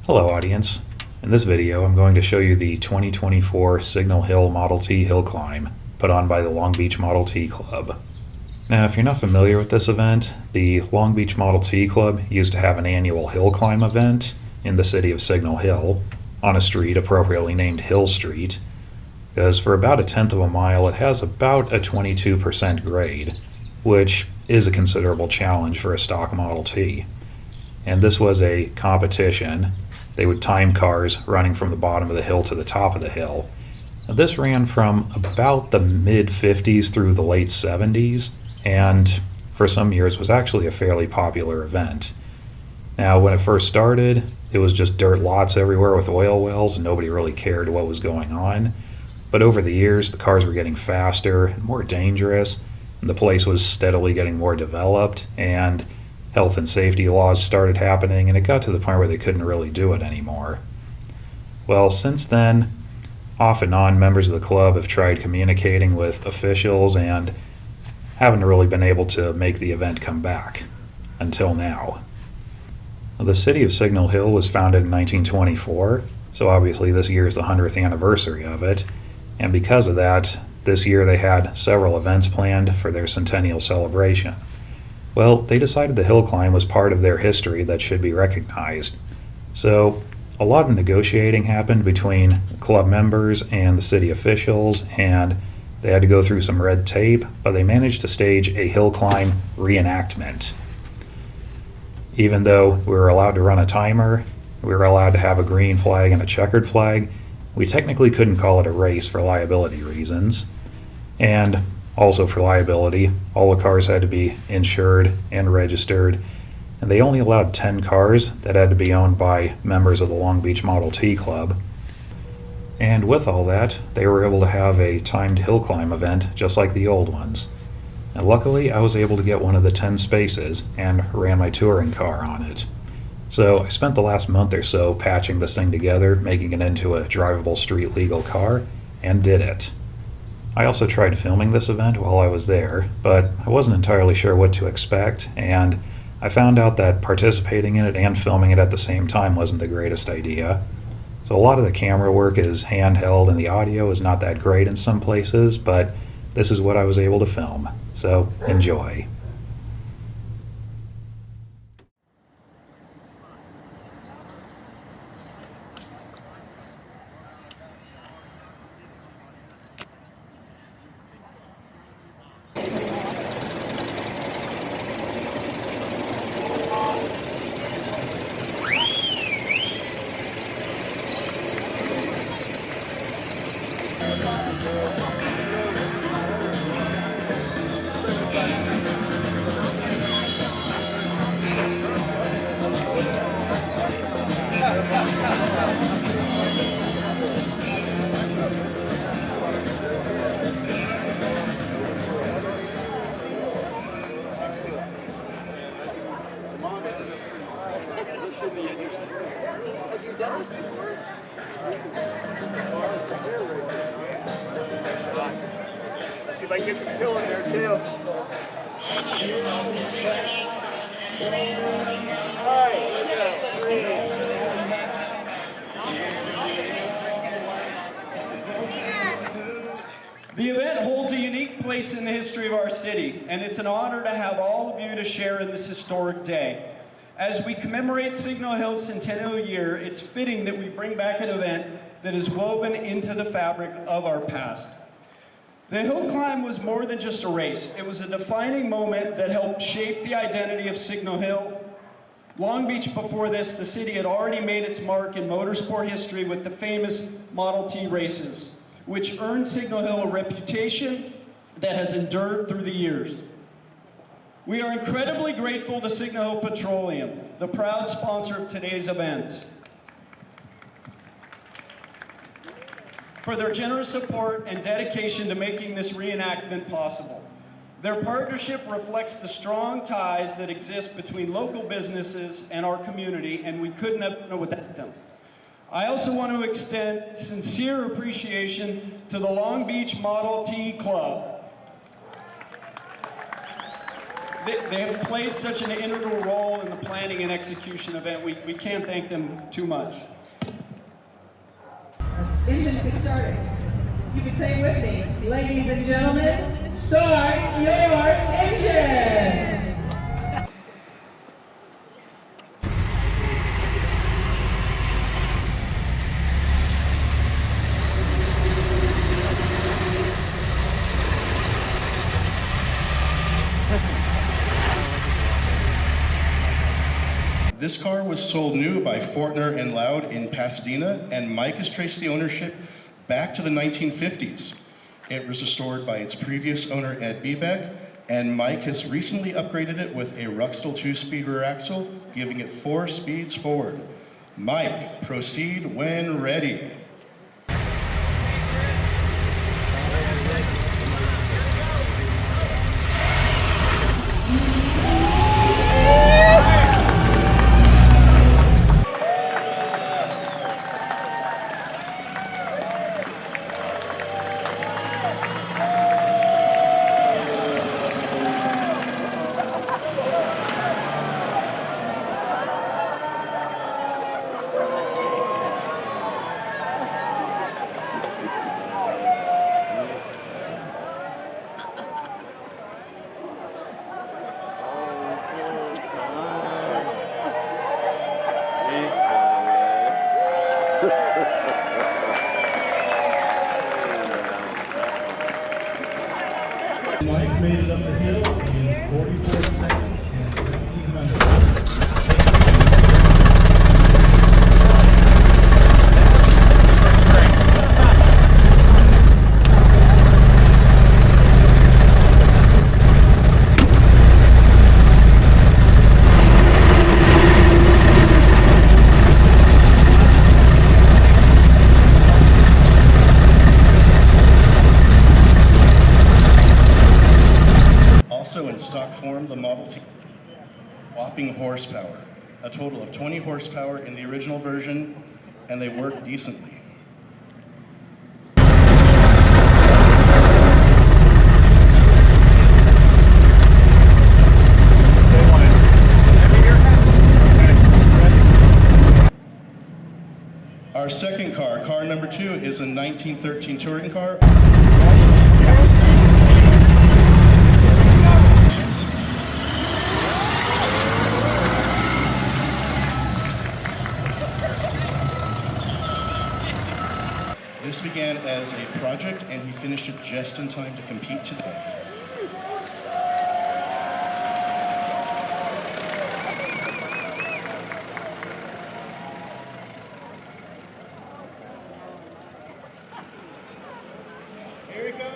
Hello audience. In this video I'm going to show you the 2024 Signal Hill Model T Hill Climb put on by the Long Beach Model T Club. Now if you're not familiar with this event, the Long Beach Model T Club used to have an annual hill climb event in the city of Signal Hill on a street appropriately named Hill Street, because for about a tenth of a mile it has about a 22% grade, which is a considerable challenge for a stock Model T. And this was a competition. They would time cars running from the bottom of the hill to the top of the hill. Now, this ran from about the mid-50s through the late 70s, and for some years was actually a fairly popular event. Now, when it first started, it was just dirt lots everywhere with oil wells, and nobody really cared what was going on. But over the years, the cars were getting faster and more dangerous, and the place was steadily getting more developed, and health and safety laws started happening, and it got to the point where they couldn't really do it anymore. Well, since then, off and on, members of the club have tried communicating with officials and haven't really been able to make the event come back until now. The city of Signal Hill was founded in 1924, so obviously this year is the 100th anniversary of it, and because of that, this year they had several events planned for their centennial celebration. Well, they decided the hill climb was part of their history that should be recognized. So a lot of negotiating happened between club members and the city officials, and they had to go through some red tape, but they managed to stage a hill climb reenactment. Even though we were allowed to run a timer, we were allowed to have a green flag and a checkered flag, we technically couldn't call it a race for liability reasons. And also for liability, all the cars had to be insured and registered, and they only allowed 10 cars that had to be owned by members of the Long Beach Model T Club. And with all that, they were able to have a timed hill climb event just like the old ones. And luckily, I was able to get one of the 10 spaces and ran my touring car on it. So I spent the last month or so patching this thing together, making it into a drivable street legal car, and did it. I also tried filming this event while I was there, but I wasn't entirely sure what to expect, and I found out that participating in it and filming it at the same time wasn't the greatest idea. So a lot of the camera work is handheld and the audio is not that great in some places, but this is what I was able to film, so enjoy. Have you done this before? Let's see if I can get some hill in there too. Alright, here we go. 3. The event holds a unique place in the history of our city, and it's an honor to have all of you to share in this historic day. As we commemorate Signal Hill's centennial year, it's fitting that we bring back an event that is woven into the fabric of our past. The hill climb was more than just a race. It was a defining moment that helped shape the identity of Signal Hill. Long Beach before this, the city had already made its mark in motorsport history with the famous Model T races, which earned Signal Hill a reputation that has endured through the years. We are incredibly grateful to Signal Hill Petroleum, the proud sponsor of today's event, for their generous support and dedication to making this reenactment possible. Their partnership reflects the strong ties that exist between local businesses and our community, and we couldn't have done without them. I also want to extend sincere appreciation to the Long Beach Model T Club They have played such an integral role in the planning and execution event. We can't thank them too much. Engines get started. You can say with me, ladies and gentlemen, start your engine! This car was sold new by Fortner and Loud in Pasadena, and Mike has traced the ownership back to the 1950s. It was restored by its previous owner, Ed Bebeck, and Mike has recently upgraded it with a Ruxel 2-speed rear axle, giving it 4 speeds forward. Mike, proceed when ready. Mike made it up the hill in 44 seconds and 1,700. Also in stock form, the Model T, whopping horsepower, a total of 20 horsepower in the original version, and they work decently. Our second car, car number 2, is a 1913 touring car. This began as a project, and he finished it just in time to compete today. Here we go!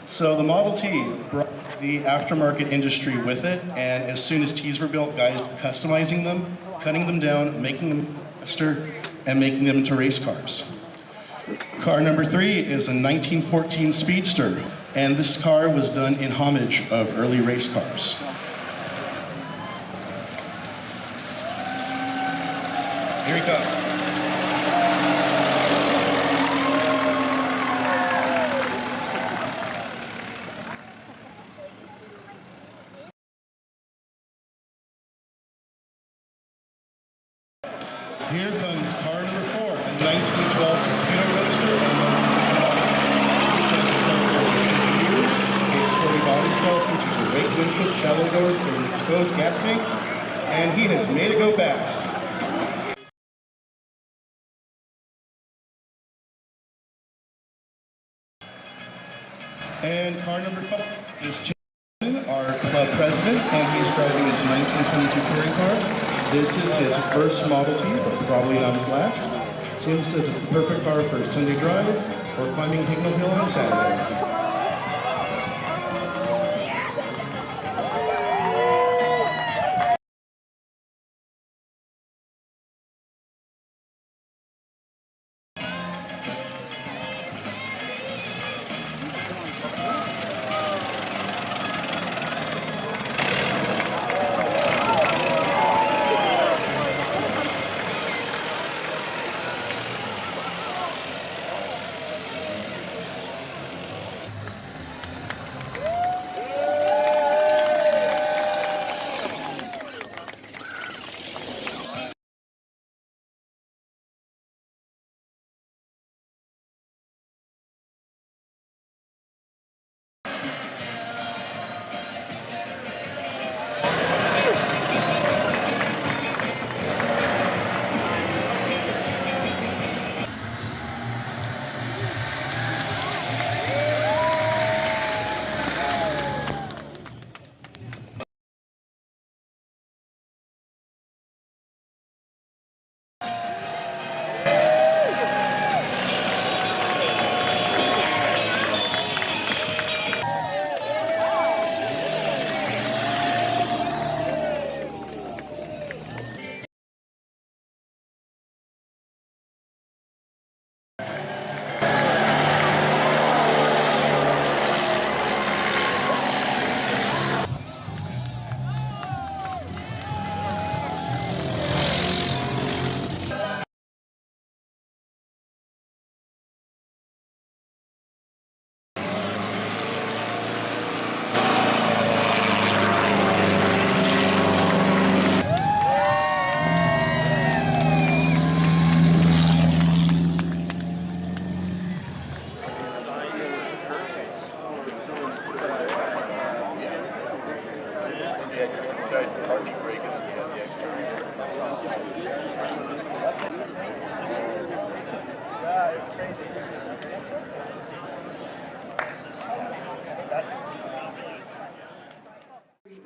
So the Model T brought the aftermarket industry with it, and as soon as T's were built, guys were customizing them, cutting them down, making them faster, and making them into race cars. Car number 3 is a 1914 Speedster, and this car was done in homage of early race cars. Here we go. Here comes car number 4, a 1912 Torpedo Roadster. A sporty body style features a weight windshield, shallow doors, and an exposed gas tank, and he has made it go fast. And car number 5 is Tim, our club president, and he's driving his 1922 touring car. This is his first Model T, but probably not his last. Tim says it's the perfect car for a Sunday drive or climbing Hickman Hill on Saturday.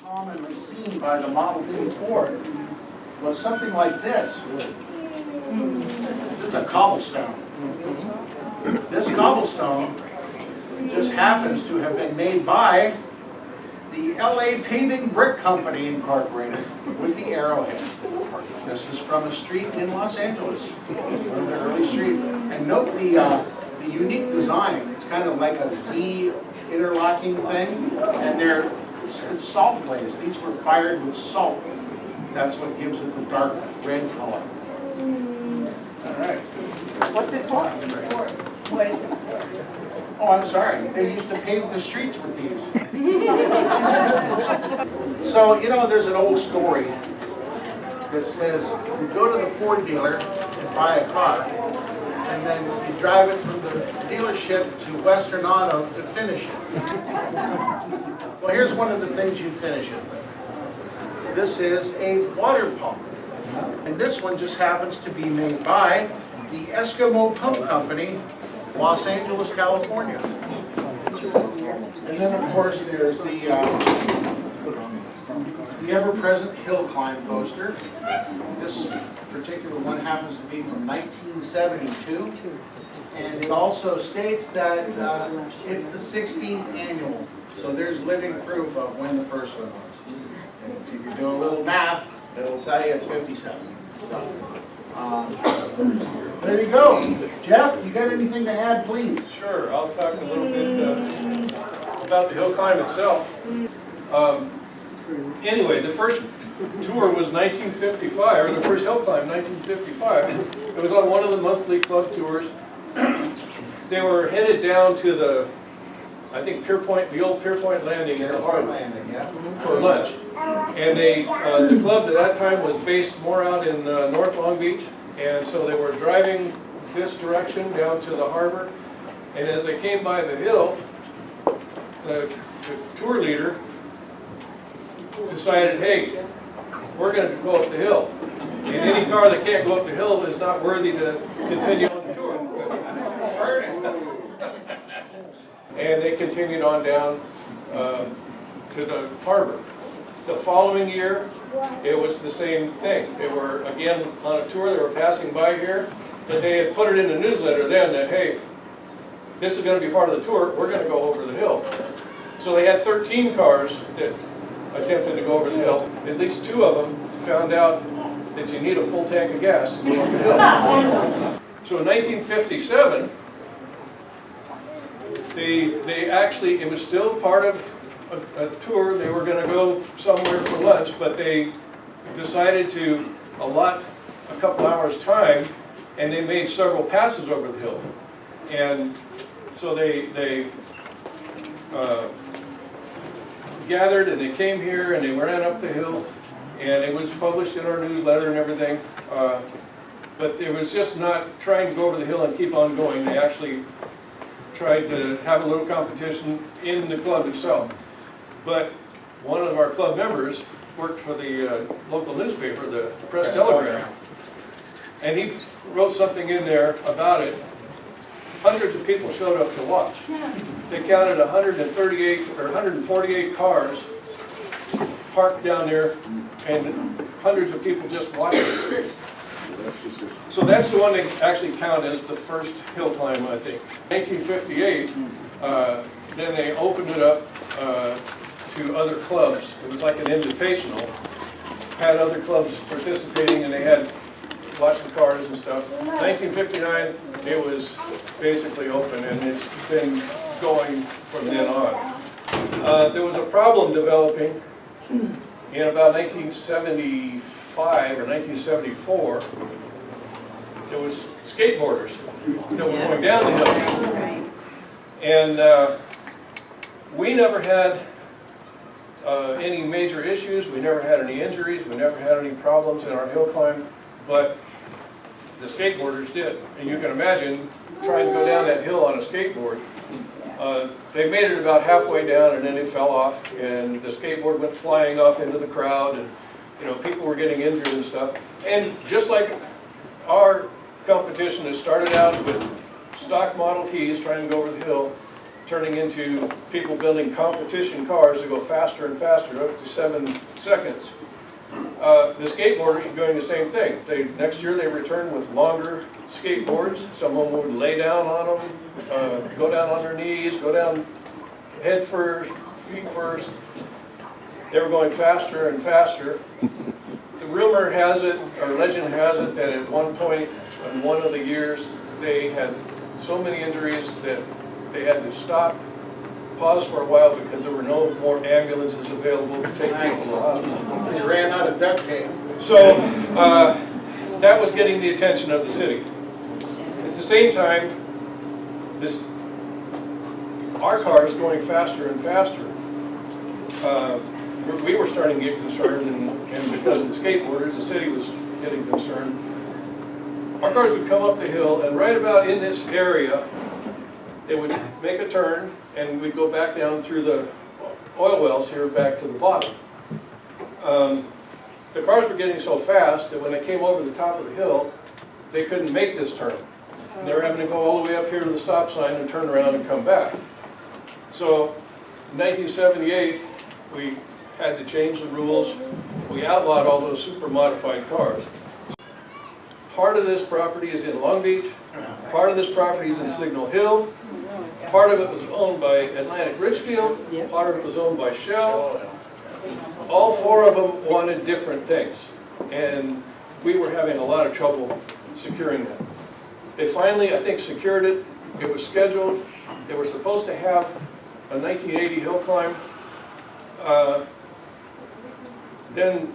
Commonly seen by the Model T Ford was something like this. This is a cobblestone. This cobblestone just happens to have been made by the LA Paving Brick Company Incorporated with the arrowhead. This is from a street in Los Angeles, one of the early streets. And note the unique design. It's kind of like a Z interlocking thing, and it's salt glazed. These were fired with salt. That's what gives it the dark red color. All right. What's it for? What is it for? Oh, I'm sorry. They used to pave the streets with these. So, you know, there's an old story that says you go to the Ford dealer and buy a car, and then you drive it from the dealership to Western Auto to finish it. Well, here's one of the things you finish it with. This is a water pump. And this one just happens to be made by the Eskimo Pump Company, Los Angeles, California. And then, of course, there's the ever-present hill climb poster. This particular one happens to be from 1972. And it also states that it's the 16th annual. So there's living proof of when the first one was. And if you do a little math, it'll tell you it's 57. So, there you go. Jeff, you got anything to add, please? Sure, I'll talk a little bit about the hill climb itself. Anyway, the first tour was 1955, or the first hill climb, 1955. It was on one of the monthly club tours. They were headed down to the, I think, Pier Point, the old Pier Point Landing in the harbor for lunch. And they, the club at that time was based more out in North Long Beach, and so they were driving this direction down to the harbor. And as they came by the hill, the tour leader decided, hey, we're going to go up the hill. And any car that can't go up the hill is not worthy to continue on the tour. And they continued on down to the harbor. The following year, it was the same thing. They were, again, on a tour, they were passing by here, but they had put it in the newsletter then that, hey, this is going to be part of the tour, we're going to go over the hill. So they had 13 cars that attempted to go over the hill. At least 2 of them found out that you need a full tank of gas to go over the hill. So in 1957, they actually, it was still part of a tour. They were going to go somewhere for lunch, but they decided to allot a couple hours time, and they made several passes over the hill. And so they gathered and they came here and they ran up the hill, and it was published in our newsletter and everything. But it was just not trying to go over the hill and keep on going. They actually tried to have a little competition in the club itself. But one of our club members worked for the local newspaper, the Press Telegram, and he wrote something in there about it. Hundreds of people showed up to watch. They counted 138 or 148 cars parked down there, and hundreds of people just watching. So that's the one they actually count as the first hill climb, I think. 1958, then they opened it up to other clubs. It was like an invitational. Had other clubs participating, and they had lots of cars and stuff. 1959, it was basically open, and it's been going from then on. There was a problem developing in about 1975 or 1974. There was skateboarders that were going down the hill. And we never had any major issues. We never had any injuries. We never had any problems in our hill climb. But the skateboarders did. And you can imagine trying to go down that hill on a skateboard. They made it about halfway down, and then they fell off, and the skateboard went flying off into the crowd, and people were getting injured and stuff. And just like our competition that started out with stock Model Ts trying to go over the hill, turning into people building competition cars that go faster and faster, up to 7 seconds. The skateboarders are doing the same thing. Next year they return with longer skateboards. Some of them would lay down on them, go down on their knees, go down head first, feet first. They were going faster and faster. The rumor has it, or legend has it, that at one point in one of the years they had so many injuries that they had to stop, pause for a while because there were no more ambulances available to take people to the hospital. They ran out of duct tape. So that was getting the attention of the city. At the same time, our cars going faster and faster. We were starting to get concerned, and because of the skateboarders, the city was getting concerned. Our cars would come up the hill, and right about in this area, they would make a turn, and we'd go back down through the oil wells here back to the bottom. The cars were getting so fast that when they came over the top of the hill, they couldn't make this turn. And they were having to go all the way up here to the stop sign and turn around and come back. So in 1978, we had to change the rules. We outlawed all those super modified cars. Part of this property is in Long Beach. Part of this property is in Signal Hill. Part of it was owned by Atlantic Richfield. Part of it was owned by Shell. All 4 of them wanted different things, and we were having a lot of trouble securing that. They finally, I think, secured it. It was scheduled. They were supposed to have a 1980 hill climb. Then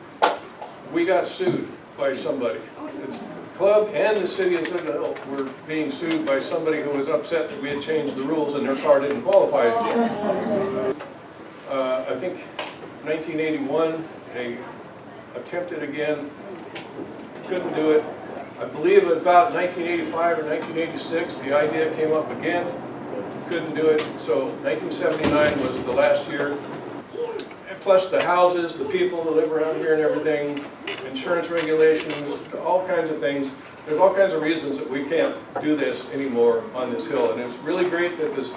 we got sued by somebody. It's the club and the city of Signal Hill were being sued by somebody who was upset that we had changed the rules and their car didn't qualify again. I think 1981, they attempted again, couldn't do it. I believe about 1985 or 1986, the idea came up again, couldn't do it. So 1979 was the last year. And plus the houses, the people that live around here and everything, insurance regulations, all kinds of things. There's all kinds of reasons that we can't do this anymore on this hill. And it's really great that this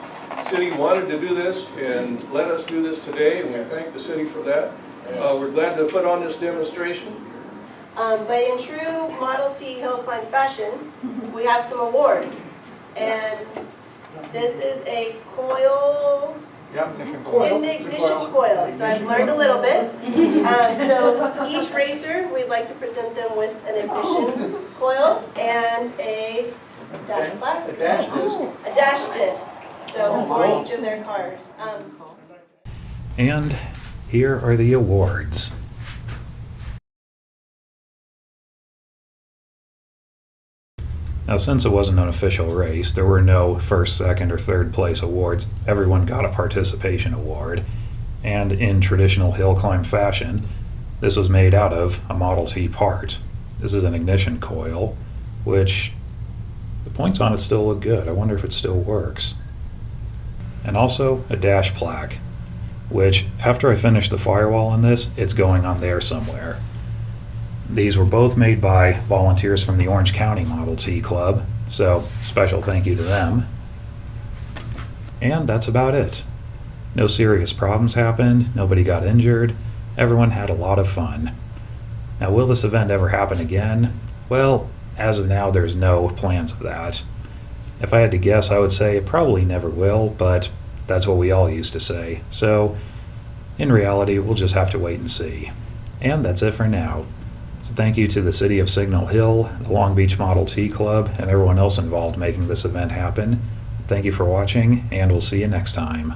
city wanted to do this and let us do this today, and we thank the city for that. We're glad to put on this demonstration. But in true Model T hill climb fashion, we have some awards. And this is a coil, ignition coil. So I've learned a little bit. So each racer, we'd like to present them with an ignition coil and a dash plaque. A dash disc. A dash disc. So for each of their cars. And here are the awards. Now, since it wasn't an official race, there were no first, second, or third place awards. Everyone got a participation award. And in traditional hill climb fashion, this was made out of a Model T part. This is an ignition coil, which the points on it still look good. I wonder if it still works. And also a dash plaque, which after I finish the firewall on this, it's going on there somewhere. These were both made by volunteers from the Orange County Model T Club, so special thank you to them. And that's about it. No serious problems happened, nobody got injured, everyone had a lot of fun. Now, will this event ever happen again? Well, as of now, there's no plans of that. If I had to guess, I would say it probably never will, but that's what we all used to say. So, in reality, we'll just have to wait and see. And that's it for now. So thank you to the City of Signal Hill, the Long Beach Model T Club, and everyone else involved making this event happen. Thank you for watching, and we'll see you next time.